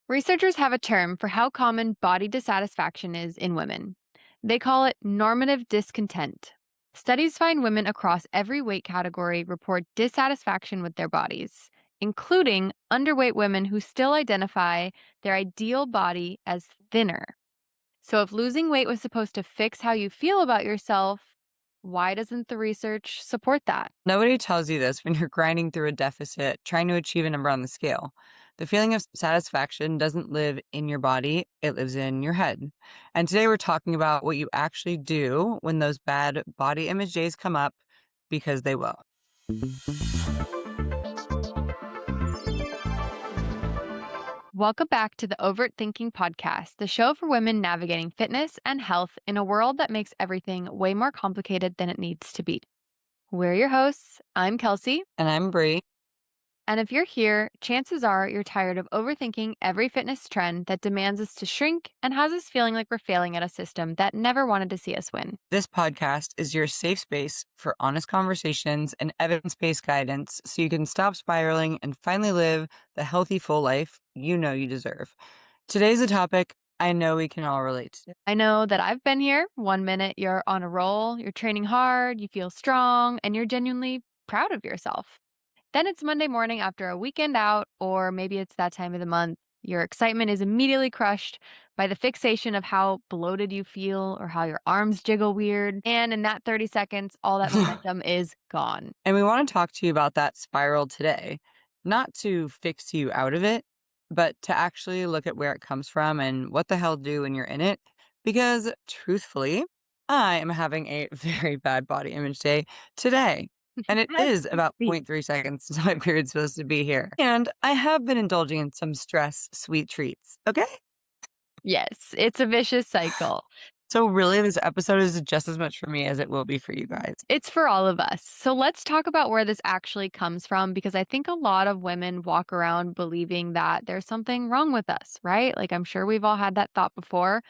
Researchers have a term for how common body dissatisfaction is in women. They call it normative discontent. Studies find women across every weight category report dissatisfaction with their bodies, including underweight women who still identify their ideal body as thinner. So, if losing weight was supposed to fix how you feel about yourself, why doesn't the research support that? Nobody tells you this when you're grinding through a deficit, trying to achieve a number on the scale. The feeling of satisfaction doesn't live in your body, it lives in your head. And today we're talking about what you actually do when those bad body image days come up because they will. Welcome back to the Overt Thinking Podcast, the show for women navigating fitness and health in a world that makes everything way more complicated than it needs to be. We're your hosts. I'm Kelsey. And I'm Bree. And if you're here, chances are you're tired of overthinking every fitness trend that demands us to shrink and has us feeling like we're failing at a system that never wanted to see us win. This podcast is your safe space for honest conversations and evidence based guidance so you can stop spiraling and finally live the healthy, full life you know you deserve. Today's a topic I know we can all relate to. I know that I've been here. 1 minute you're on a roll, you're training hard, you feel strong, and you're genuinely proud of yourself. Then it's Monday morning after a weekend out, or maybe it's that time of the month. Your excitement is immediately crushed by the fixation of how bloated you feel or how your arms jiggle weird. And in that 30 seconds, all that momentum is gone. And we want to talk to you about that spiral today, not to fix you out of it, but to actually look at where it comes from and what the hell do when you're in it. Because truthfully, I am having a very bad body image day today. And it As is we about speak. point 0.3 seconds until my period's supposed to be here. And I have been indulging in some stress sweet treats. Okay. Yes, it's a vicious cycle. So really, this episode is just as much for me as it will be for you guys. It's for all of us. So let's talk about where this actually comes from because I think a lot of women walk around believing that there's something wrong with us, right? Like I'm sure we've all had that thought before.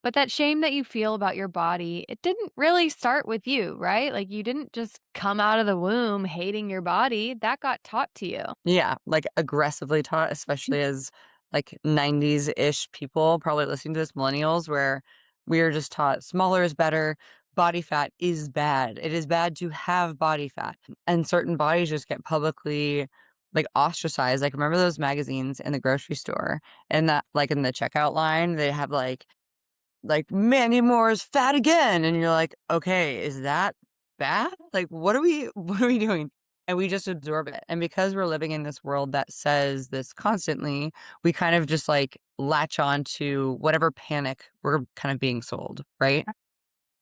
But that shame that you feel about your body, it didn't really start with you, right? Like you didn't just come out of the womb hating your body. That got taught to you. Yeah, like, aggressively taught, especially as, like, 90s-ish people probably listening to this, millennials, where we are just taught smaller is better, body fat is bad. It is bad to have body fat, and certain bodies just get publicly, like, ostracized. Like, remember those magazines in the grocery store, and that like, in the checkout line, they have, Mandy Moore's fat again, and you're like, "Okay, is that bad? Like, what are we what are we doing?" And we just absorb it, and because we're living in this world that says this constantly, we kind of just, latch on to whatever panic we're kind of being sold, right?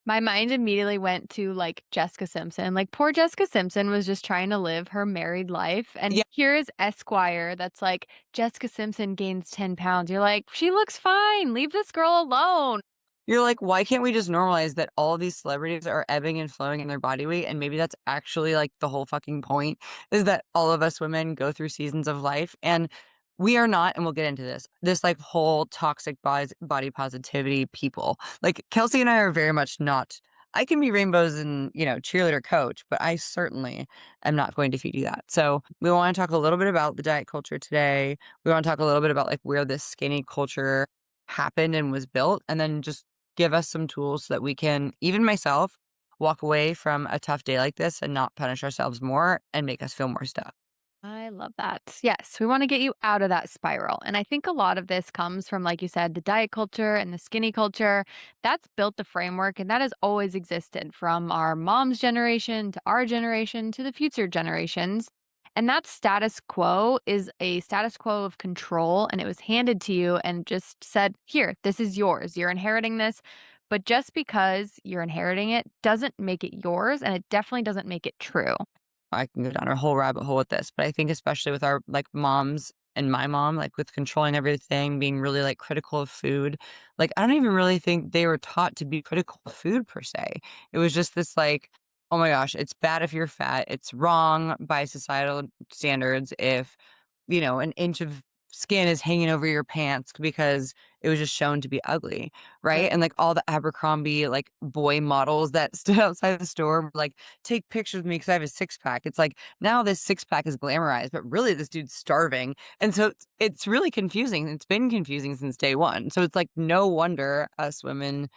My mind immediately went to like Jessica Simpson. Like poor Jessica Simpson was just trying to live her married life. And Yeah, here is Esquire that's like, Jessica Simpson gains 10 pounds. You're like, she looks fine. Leave this girl alone. you're like, "Why can't we just normalize that all these celebrities are ebbing and flowing in their body weight?" And maybe that's actually, the whole fucking point, is that all of us women go through seasons of life, and we are not, and we'll get into this, whole toxic body positivity people. Like, Kelsey and I are very much not. I can be rainbows and, cheerleader coach, but I certainly am not going to feed you that. So we wanna talk a little bit about the diet culture today. We wanna talk a little bit about, where this skinny culture happened and was built, and then just give us some tools so that we can, even myself, walk away from a tough day like this and not punish ourselves more and make us feel more stuff. I love that. Yes, we want to get you out of that spiral. And I think a lot of this comes from, like you said, the diet culture and the skinny culture. That's built the framework and that has always existed from our mom's generation to our generation to the future generations. And that status quo is a status quo of control. And it was handed to you and just said, here, this is yours. You're inheriting this. But just because you're inheriting it doesn't make it yours. And it definitely doesn't make it true. I can go down a whole rabbit hole with this, but I think especially with our moms and my mom, with controlling everything, being really critical of food. I don't even really think they were taught to be critical of food per se. It was just this oh my gosh, it's bad if you're fat. It's wrong by societal standards if, an inch of skin is hanging over your pants because it was just shown to be ugly, right? And, like, all the Abercrombie, like, boy models that stood outside the store were like, "Take pictures with me because I have a six-pack." It's like, now this six-pack is glamorized, but really this dude's starving, and so it's really confusing. It's been confusing since day one. So it's like, no wonder us women,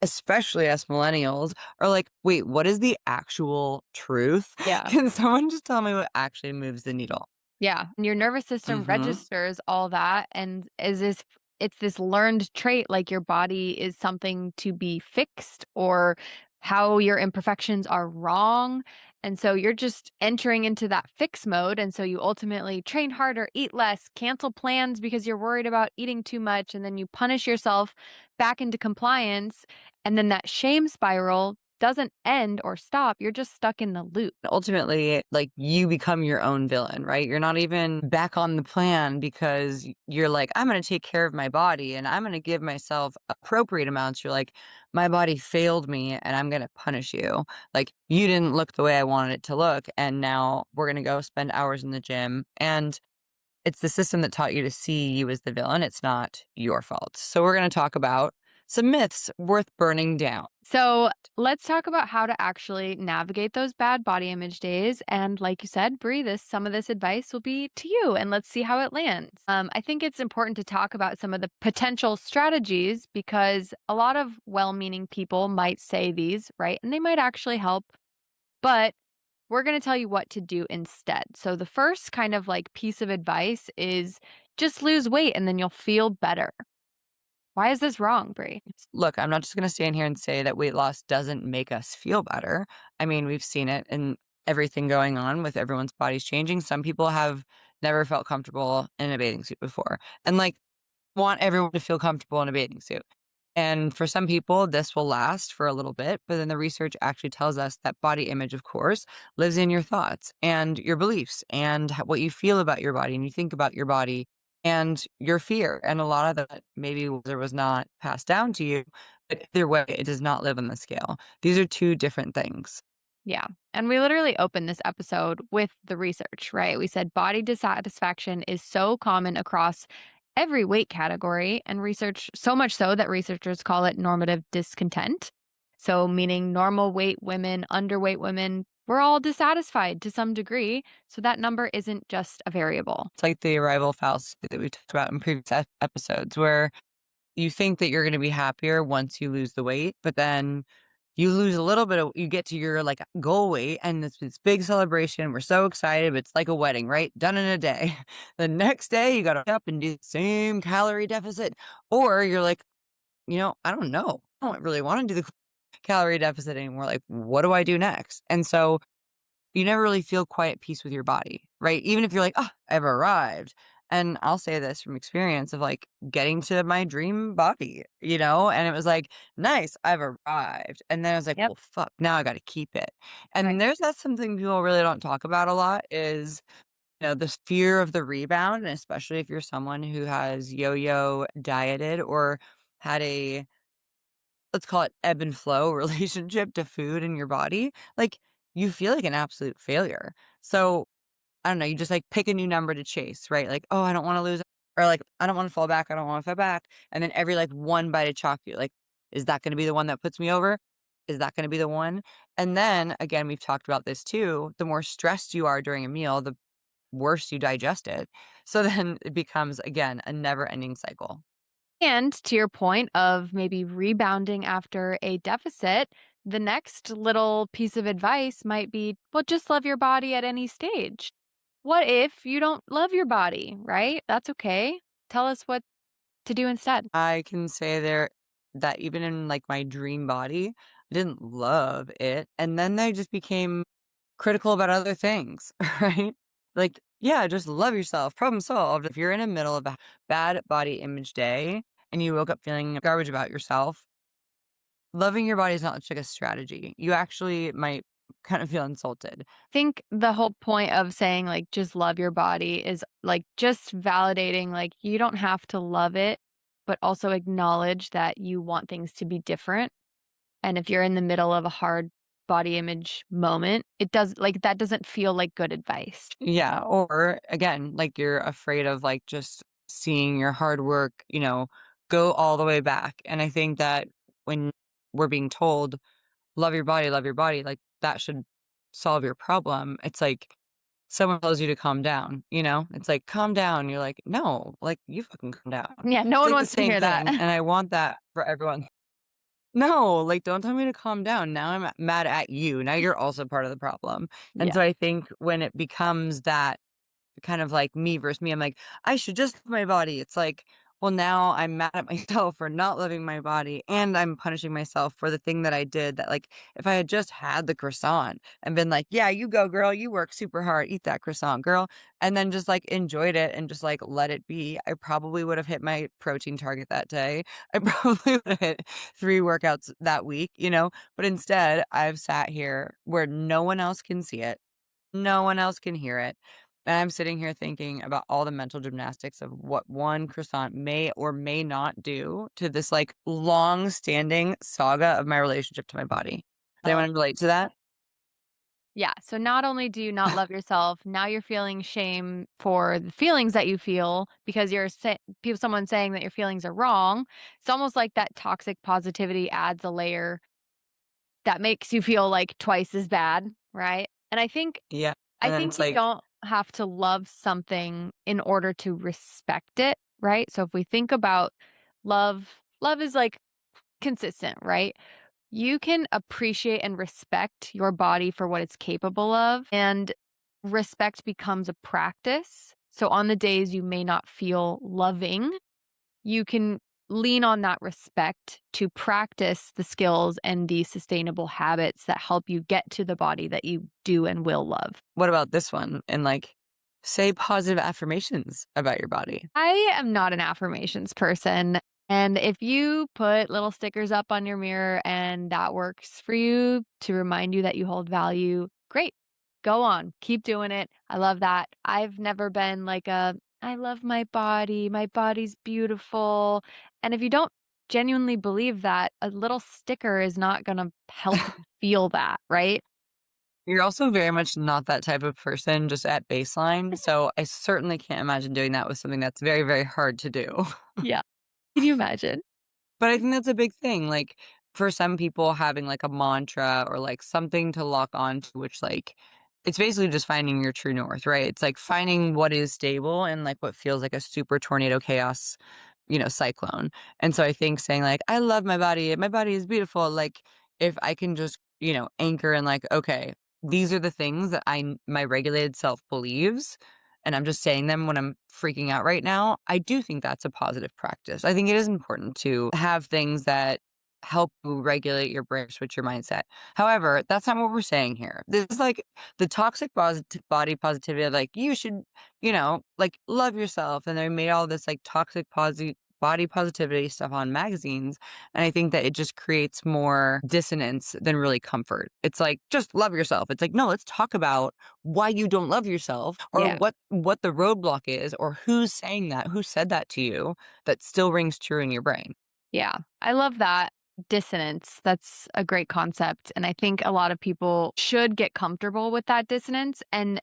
especially us millennials, are like, "Wait, what is the actual truth? Yeah. Can someone just tell me what actually moves the needle?" Yeah, and your nervous system Mhm. registers all that and is this it's this learned trait like your body is something to be fixed or how your imperfections are wrong. And so you're just entering into that fix mode. And so you ultimately train harder, eat less, cancel plans because you're worried about eating too much. And then you punish yourself back into compliance. And then that shame spiral doesn't end or stop. You're just stuck in the loop. Ultimately, like, you become your own villain, right? You're not even back on the plan because you're like, "I'm gonna take care of my body, and I'm gonna give myself appropriate amounts." You're like, "My body failed me, and I'm gonna punish you. Like, you didn't look the way I wanted it to look, and now we're gonna go spend hours in the gym." And it's the system that taught you to see you as the villain. It's not your fault. So we're gonna talk about some myths worth burning down. So let's talk about how to actually navigate those bad body image days. And like you said, Brie, some of this advice will be to you, and let's see how it lands. I think it's important to talk about some of the potential strategies because a lot of well-meaning people might say these, right? And they might actually help, but we're going to tell you what to do instead. So the first kind of like piece of advice is just lose weight and then you'll feel better. Why is this wrong, Brie? Look, I'm not just gonna stand here and say that weight loss doesn't make us feel better. I mean, we've seen it in everything going on with everyone's bodies changing. Some people have never felt comfortable in a bathing suit before, and, like, want everyone to feel comfortable in a bathing suit. And for some people, this will last for a little bit, but then the research actually tells us that body image, of course, lives in your thoughts and your beliefs and what you feel about your body and you think about your body and your fear. And a lot of that maybe was or was not passed down to you, but either way, it does not live on the scale. These are two different things. Yeah. And we literally opened this episode with the research, right? We said body dissatisfaction is so common across every weight category, and research, so much so that researchers call it normative discontent. So, meaning normal weight women, underweight women, we're all dissatisfied to some degree. So, that number isn't just a variable. It's like the arrival fallacy that we talked about in previous episodes, where you think that you're gonna be happier once you lose the weight, but then you lose a little bit of you get to your, like, goal weight, and it's this big celebration, we're so excited, it's like a wedding, right? Done in a day. The next day, you gotta up and do the same calorie deficit, or you're like, I don't know. I don't really wanna do the calorie deficit anymore, like, what do I do next? And so you never really feel quite at peace with your body, right? Even if you're like, "Oh, I've arrived." And I'll say this from experience of, like, getting to my dream body, and it was like, "Nice, I've arrived." And then I was like, Yep. "Well, fuck, now I gotta keep it." Right. And that's something people really don't talk about a lot is, this fear of the rebound, and especially if you're someone who has yo-yo dieted or had a, let's call it ebb and flow relationship to food in your body, like, you feel like an absolute failure. So, I don't know, you just, like, pick a new number to chase, right? Like, "Oh, I don't wanna lose," or, like, "I don't wanna fall back, I don't wanna fall back," and then every, like, one bite of chocolate, like, "Is that gonna be the one that puts me over? Is that gonna be the one?" And then, again, we've talked about this too, the more stressed you are during a meal, the worse you digest it. So then it becomes, again, a never-ending cycle. And to your point of maybe rebounding after a deficit, the next little piece of advice might be well, just love your body at any stage. What if you don't love your body, right? That's okay. Tell us what to do instead. I can say there that even in, like, my dream body, I didn't love it, and then I just became critical about other things, right? Like, yeah, just love yourself, problem solved. If you're in the middle of a bad body image day and you woke up feeling garbage about yourself, loving your body is not just like a strategy. You actually might kind of feel insulted. Think the whole point of saying like just love your body is like just validating like you don't have to love it, but also acknowledge that you want things to be different. And if you're in the middle of a hard body image moment, it does like that doesn't feel like good advice. Yeah, or again, like you're afraid of like just seeing your hard work, go all the way back. And I think that when we're being told, love your body, like that should solve your problem. It's like someone tells you to calm down, you know? It's like, calm down. You're like, no, like you fucking calm down. Yeah, no It's one like the wants to same hear that. thing. And I want that for everyone. No, like, don't tell me to calm down. Now I'm mad at you. Now you're also part of the problem. And Yeah. so I think when it becomes that kind of like me versus me. I'm like, I should just love my body. It's like, well, now I'm mad at myself for not loving my body and I'm punishing myself for the thing that I did that like if I had just had the croissant and been like, yeah, you go girl, you work super hard, eat that croissant, girl, and then just like enjoyed it and just like let it be, I probably would have hit my protein target that day. I probably would have hit 3 workouts that week, but instead I've sat here where no one else can see it. No one else can hear it. And I'm sitting here thinking about all the mental gymnastics of what one croissant may or may not do to this like long standing saga of my relationship to my body. Does anyone relate to that? Yeah, so not only do you not love yourself, now you're feeling shame for the feelings that you feel because someone saying that your feelings are wrong. It's almost like that toxic positivity adds a layer that makes you feel like twice as bad, right? And I think Yeah. I And then think it's you like, don't have to love something in order to respect it, right? So if we think about love is like consistent, right? You can appreciate and respect your body for what it's capable of, and respect becomes a practice. So on the days you may not feel loving, you can lean on that respect to practice the skills and the sustainable habits that help you get to the body that you do and will love. what about this one? And like, say positive affirmations about your body. I am not an affirmations person. And if you put little stickers up on your mirror and that works for you to remind you that you hold value, great. Go on. Keep doing it. I love that. I've never been like I love my body. My body's beautiful. And if you don't genuinely believe that, a little sticker is not going to help you feel that, right? You're also very much not that type of person just at baseline. So I certainly can't imagine doing that with something that's very, very hard to do. Yeah. Can you imagine? But I think that's a big thing, like, for some people, having, like, a mantra or, like, something to lock on to, which, like it's basically just finding your true north, right? It's, like, finding what is stable and, like, what feels like a super tornado chaos, cyclone. And so I think saying, like, "I love my body is beautiful," like, if I can just, anchor in, like, "Okay, these are the things that my regulated self believes, and I'm just saying them when I'm freaking out right now," I do think that's a positive practice. I think it is important to have things that help you regulate your brain, switch your mindset. However, that's not what we're saying here. This is like the toxic body positivity of like, you should, like love yourself. And they made all this like toxic body positivity stuff on magazines. And I think that it just creates more dissonance than really comfort. It's like, just love yourself. It's like, no, let's talk about why you don't love yourself or Yeah. what the roadblock is or who's saying that, who said that to you that still rings true in your brain. Yeah, I love that dissonance. That's a great concept. And I think a lot of people should get comfortable with that dissonance. And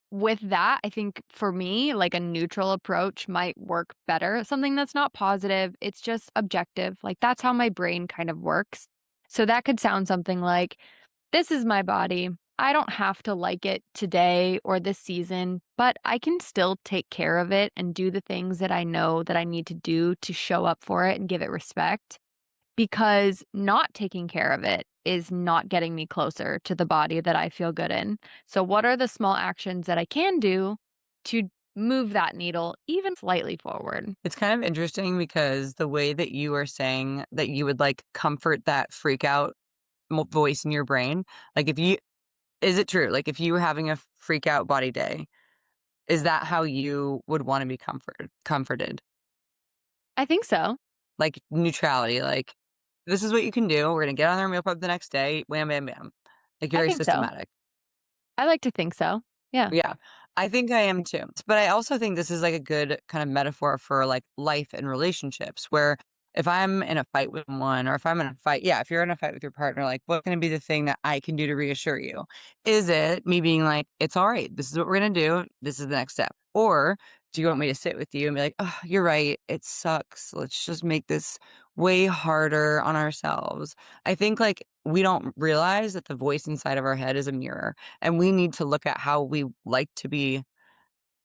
with that, I think for me, like a neutral approach might work better. Something that's not positive, it's just objective. Like that's how my brain kind of works. So that could sound something like, this is my body. I don't have to like it today or this season, but I can still take care of it and do the things that I know that I need to do to show up for it and give it respect. Because not taking care of it is not getting me closer to the body that I feel good in. So, what are the small actions that I can do to move that needle even slightly forward? It's kind of interesting because the way that you are saying that you would like comfort that freak out voice in your brain, like is it true? Like if you were having a freak out body day, is that how you would want to be comforted? I think so. Like neutrality, like this is what you can do. We're going to get on our meal prep the next day. Wham, bam, bam. Like I very think so. systematic. I like to think so. Yeah. Yeah, I think I am too. But I also think this is like a good kind of metaphor for like life and relationships where if I'm in a fight with one or if I'm in a fight, yeah, if you're in a fight with your partner, like what's going to be the thing that I can do to reassure you? Is it me being like, it's all right. This is what we're going to do. This is the next step. Or do you want me to sit with you and be like, "Oh, you're right. It sucks. Let's just make this way harder on ourselves." I think like we don't realize that the voice inside of our head is a mirror and we need to look at how we like to be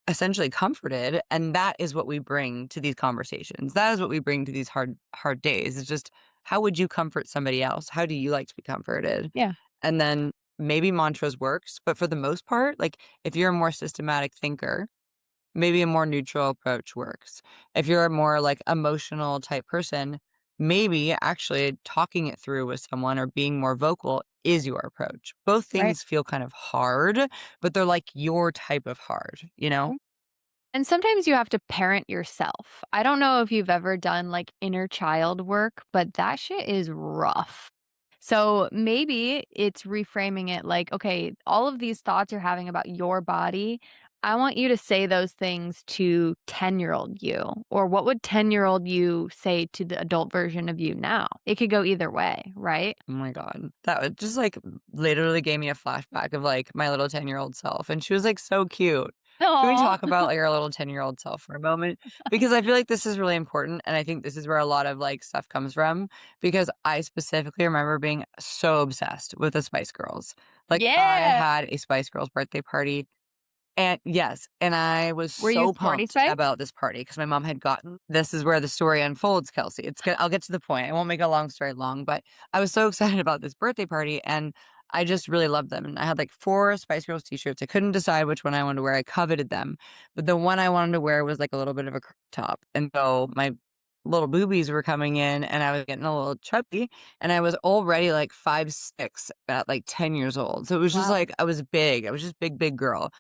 essentially comforted, and that is what we bring to these conversations. That is what we bring to these hard days. It's just how would you comfort somebody else? How do you like to be comforted? Yeah, And then maybe mantras works, but for the most part, like if you're a more systematic thinker, maybe a more neutral approach works. If you're a more like emotional type person, maybe actually talking it through with someone or being more vocal is your approach. Both right. things feel kind of hard, but they're like your type of hard, you know? And sometimes you have to parent yourself. I don't know if you've ever done like inner child work, but that shit is rough. So maybe it's reframing it like, okay, all of these thoughts you're having about your body, I want you to say those things to 10-year-old you. Or what would 10-year-old you say to the adult version of you now? It could go either way, right? Oh my god. That would just, like, literally gave me a flashback of, like, my little ten-year-old self, and she was, like, so cute. Can we Oh, talk about, like, our little ten-year-old self for a moment? Because I feel like this is really important, and I think this is where a lot of, like, stuff comes from, because I specifically remember being so obsessed with the Spice Girls. Like, I yeah. had a Spice Girls birthday party and yes, and I was Were you so Sporty pumped Spice? about this party because my mom had gotten this is where the story unfolds, Kelsey. I'll get to the point. I won't make a long story long, but I was so excited about this birthday party and I just really loved them. And I had like 4 Spice Girls t-shirts. I couldn't decide which one I wanted to wear. I coveted them. But the one I wanted to wear was like a little bit of a crop top. And so my little boobies were coming in and I was getting a little chubby and I was already like 5'6" at like 10 years old. So it was just Wow. like I was big. I was just big girl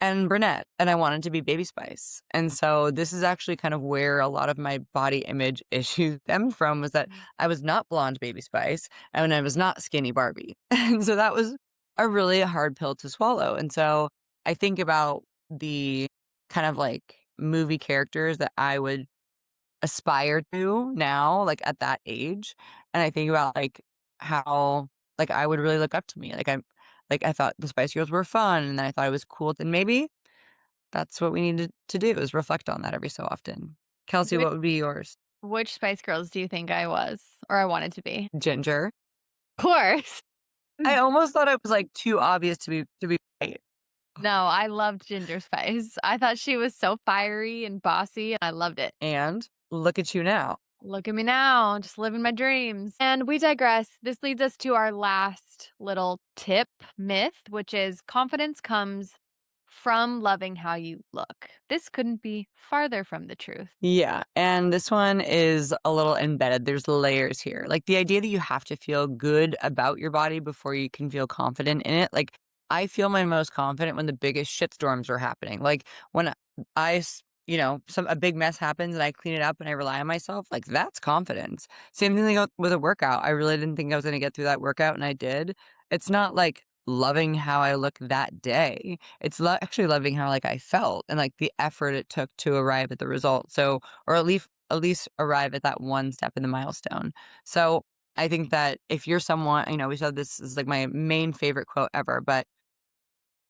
and brunette, and I wanted to be Baby Spice. And so this is actually kind of where a lot of my body image issues stemmed from was that I was not blonde Baby Spice and I was not skinny Barbie. And so that was a really hard pill to swallow. And so I think about the kind of like movie characters that I would aspire to now, like at that age. And I think about like how like I would really look up to me. Like I thought the Spice Girls were fun and then I thought it was cool. And maybe that's what we needed to do is reflect on that every so often. Kelsey, Which what would be yours? which Spice Girls do you think I was or I wanted to be? Ginger. Of course. I almost thought it was like too obvious to be right. No, I loved Ginger Spice. I thought she was so fiery and bossy, and I loved it. And look at you now. Look at me now, just living my dreams. And we digress. This leads us to our last little tip myth, which is confidence comes from loving how you look. This couldn't be farther from the truth. Yeah, and this one is a little embedded. There's layers here. Like the idea that you have to feel good about your body before you can feel confident in it. Like I feel my most confident when the biggest shitstorms are happening. Like when you know, a big mess happens and I clean it up and I rely on myself, like that's confidence. Same thing with a workout. I really didn't think I was going to get through that workout and I did. It's not like loving how I look that day. It's actually loving how, like, I felt and, like, the effort it took to arrive at the result. So or at least arrive at that one step in the milestone. So, I think that if you're someone you know, we said this is, like, my main favorite quote ever, but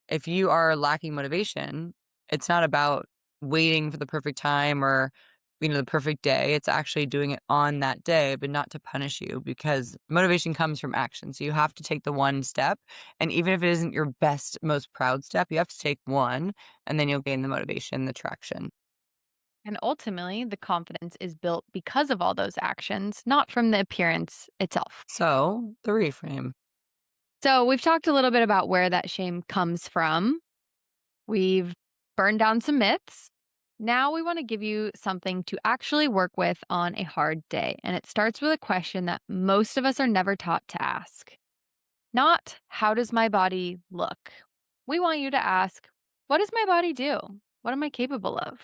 if you are lacking motivation, it's not about waiting for the perfect time or, you know, the perfect day. It's actually doing it on that day, but not to punish you because motivation comes from action. So you have to take the one step. And even if it isn't your best, most proud step, you have to take one and then you'll gain the motivation, the traction. And ultimately, the confidence is built because of all those actions, not from the appearance itself. So the reframe. So, we've talked a little bit about where that shame comes from. We've burned down some myths. Now, we want to give you something to actually work with on a hard day. And it starts with a question that most of us are never taught to ask. Not, how does my body look? We want you to ask, what does my body do? What am I capable of?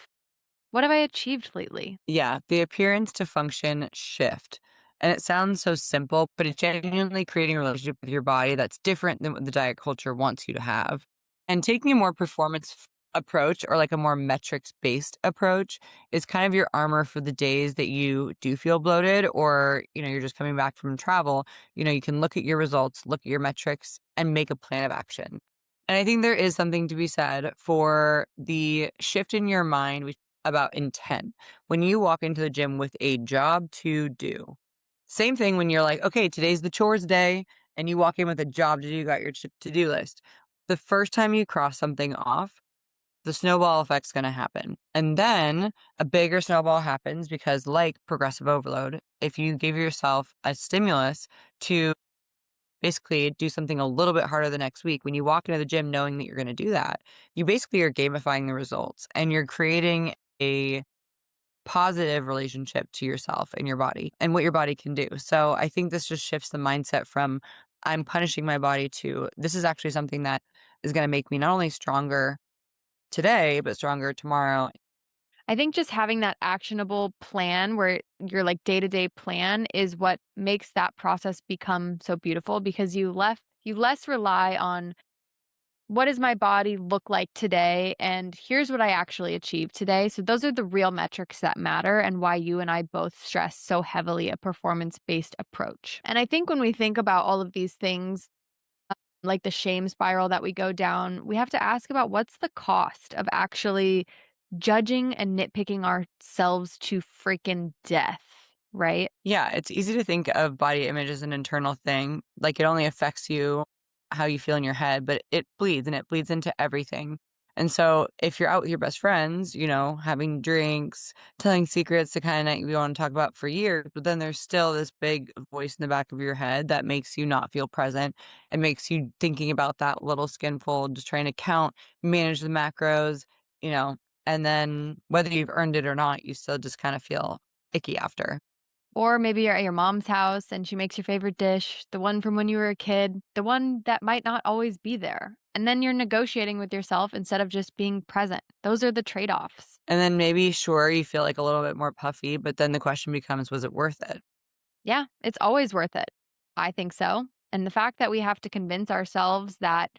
What have I achieved lately? Yeah, the appearance to function shift. And it sounds so simple, but it's genuinely creating a relationship with your body that's different than what the diet culture wants you to have. And taking a more approach or like a more metrics based approach is kind of your armor for the days that you do feel bloated or, you know, you're just coming back from travel. You know, you can look at your results, look at your metrics, and make a plan of action. And I think there is something to be said for the shift in your mind about intent. When you walk into the gym with a job to do, same thing when you're like, okay, today's the chores day, and you walk in with a job to do, you got your to do list. The first time you cross something off, the snowball effect's going to happen. And then a bigger snowball happens because, like progressive overload, if you give yourself a stimulus to basically do something a little bit harder the next week. When you walk into the gym knowing that you're going to do that, you basically are gamifying the results and you're creating a positive relationship to yourself and your body and what your body can do. So I think this just shifts the mindset from I'm punishing my body to this is actually something that is going to make me not only stronger today, but stronger tomorrow. I think just having that actionable plan where your like day-to-day plan is what makes that process become so beautiful because you less rely on what does my body look like today and here's what I actually achieved today. So those are the real metrics that matter and why you and I both stress so heavily a performance-based approach. And I think when we think about all of these things like the shame spiral that we go down, we have to ask about what's the cost of actually judging and nitpicking ourselves to freaking death, right? Yeah, it's easy to think of body image as an internal thing, like it only affects you how you feel in your head, but it bleeds and it bleeds into everything. And so if you're out with your best friends, having drinks, telling secrets, the kind of night you want to talk about for years, but then there's still this big voice in the back of your head that makes you not feel present. It makes you thinking about that little skinful, just trying to count, manage the macros, you know, and then whether you've earned it or not, you still just kind of feel icky after. Or maybe you're at your mom's house and she makes your favorite dish, the one from when you were a kid, the one that might not always be there. And then you're negotiating with yourself instead of just being present. Those are the trade offs. And then maybe, sure, you feel like a little bit more puffy, but then the question becomes, was it worth it? Yeah, it's always worth it. I think so. And the fact that we have to convince ourselves that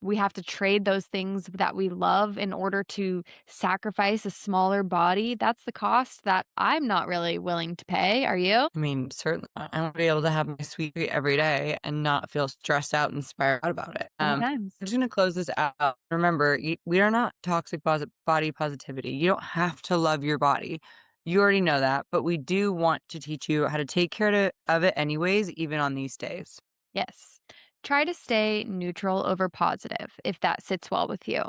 we have to trade those things that we love in order to sacrifice a smaller body, that's the cost that I'm not really willing to pay. Are you? I mean, certainly, I want to be able to have my sweet treat every day and not feel stressed out and spiraled out about it. Sometimes. I'm just going to close this out. Remember, we are not toxic body positivity. You don't have to love your body. You already know that, but we do want to teach you how to take care of it anyways, even on these days. Yes. Try to stay neutral over positive if that sits well with you.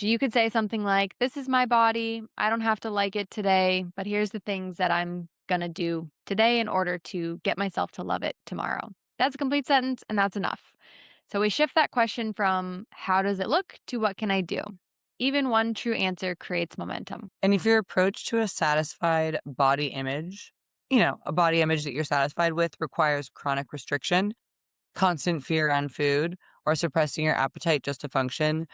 You could say something like, this is my body. I don't have to like it today, but here's the things that I'm going to do today in order to get myself to love it tomorrow. That's a complete sentence, and that's enough. So we shift that question from how does it look to what can I do? Even one true answer creates momentum. And if your approach to a satisfied body image, a body image that you're satisfied with requires chronic restriction, constant fear on food, or suppressing your appetite just to function,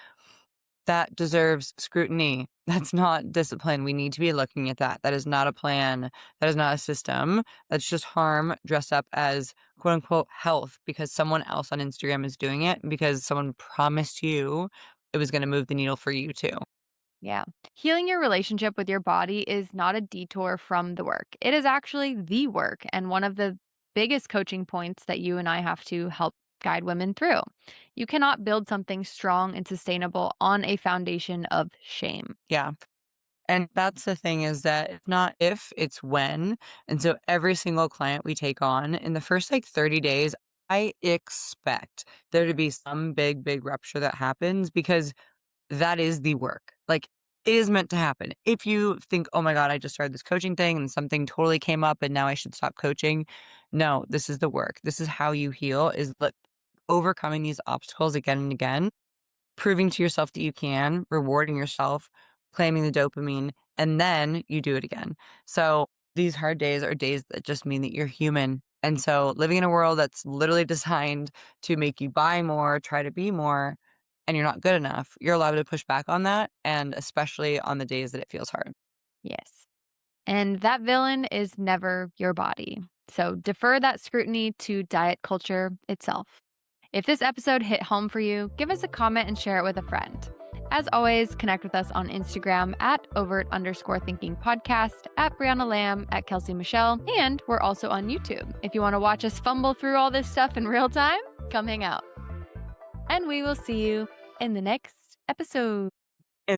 that deserves scrutiny. That's not discipline. We need to be looking at that. That is not a plan. That is not a system. That's just harm dressed up as quote unquote health because someone else on Instagram is doing it and because someone promised you it was going to move the needle for you too. Yeah. Healing your relationship with your body is not a detour from the work. It is actually the work and one of the biggest coaching points that you and I have to help guide women through. You cannot build something strong and sustainable on a foundation of shame. Yeah. And that's the thing is that it's not if, it's when. And so every single client we take on in the first like 30 days, I expect there to be some big, big rupture that happens because that is the work. Like it is meant to happen. If you think, oh my God, I just started this coaching thing and something totally came up and now I should stop coaching. No, this is the work. This is how you heal is like overcoming these obstacles again and again, proving to yourself that you can, rewarding yourself, claiming the dopamine, and then you do it again. So these hard days are days that just mean that you're human. And so living in a world that's literally designed to make you buy more, try to be more, and you're not good enough, you're allowed to push back on that. And especially on the days that it feels hard. Yes. And that villain is never your body. So defer that scrutiny to diet culture itself. If this episode hit home for you, give us a comment and share it with a friend. As always, connect with us on Instagram at overt_thinking podcast, at Brianna Lamb, at Kelsey Michelle, and we're also on YouTube. If you want to watch us fumble through all this stuff in real time, come hang out. And we will see you in the next episode.